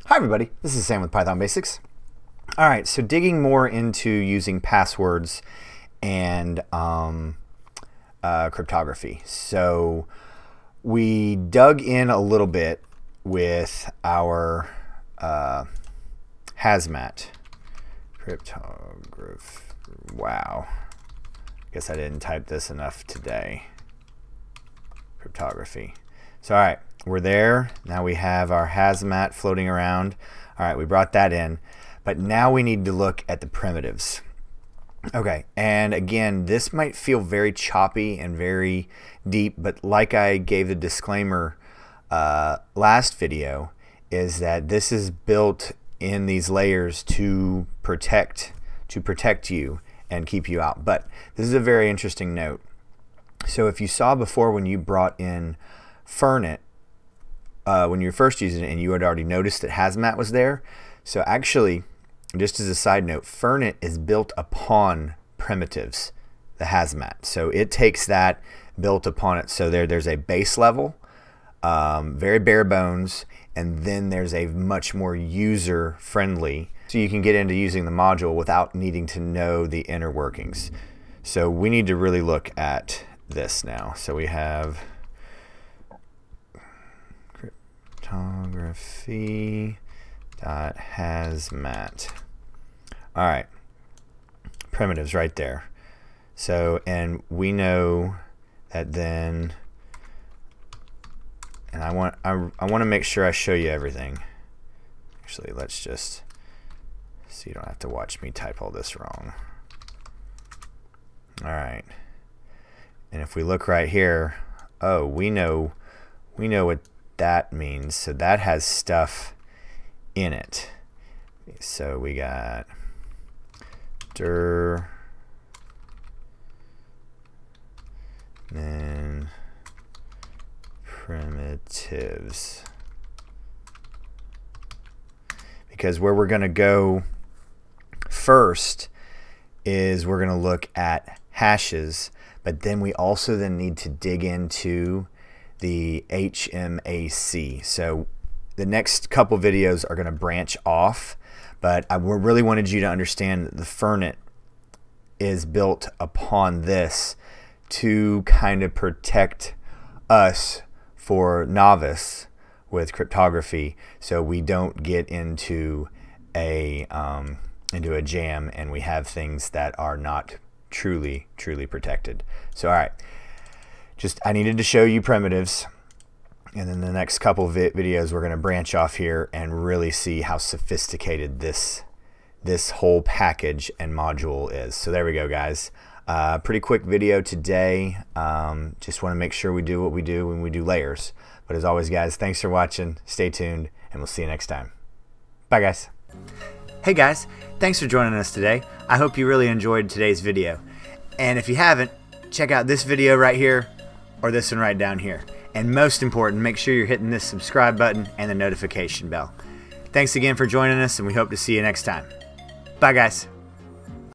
Hi everybody, this is Sam with Python Basics. Alright, so digging more into using passwords and cryptography. So we dug in a little bit with our Hazmat. Cryptography. Wow. Guess I didn't type this enough today. Cryptography. So alright, we're there. Now we have our Hazmat floating around. Alright, we brought that in. But now we need to look at the primitives. Okay, and again, this might feel very choppy and very deep, but like I gave the disclaimer last video, is that this is built in these layers to protect you and keep you out. But this is a very interesting note. So if you saw before when you brought in Fernit, when you were first using it and you had already noticed that Hazmat was there, so actually, just as a side note, Fernit is built upon primitives, the Hazmat. So it takes that, built upon it. So there's a base level, very bare bones, and then there's a much more user friendly, so you can get into using the module without needing to know the inner workings. So we need to really look at this now. So we have Cryptography Hazmat. All right, primitives right there. So, and we know that then, and I want to make sure I show you everything. Actually, let's just so you don't have to watch me type all this wrong. All right, and if we look right here, oh, we know what that means. So that has stuff in it. So we got dir, then primitives, because where we're going to go first is we're going to look at hashes, but then we also then need to dig into the HMAC. So the next couple videos are going to branch off, but I really wanted you to understand that the Fernit is built upon this to kind of protect us for novice with cryptography, so we don't get into a jam and we have things that are not truly protected. So all right, just I needed to show you primitives, and then the next couple of videos we're going to branch off here and really see how sophisticated this whole package and module is. So there we go, guys. Pretty quick video today. Just want to make sure we do what we do when we do layers. But as always, guys, thanks for watching. Stay tuned, and we'll see you next time. Bye, guys. Hey, guys. Thanks for joining us today. I hope you really enjoyed today's video. And if you haven't, check out this video right here or this one right down here. And most important, make sure you're hitting this subscribe button and the notification bell. Thanks again for joining us, and we hope to see you next time. Bye, guys.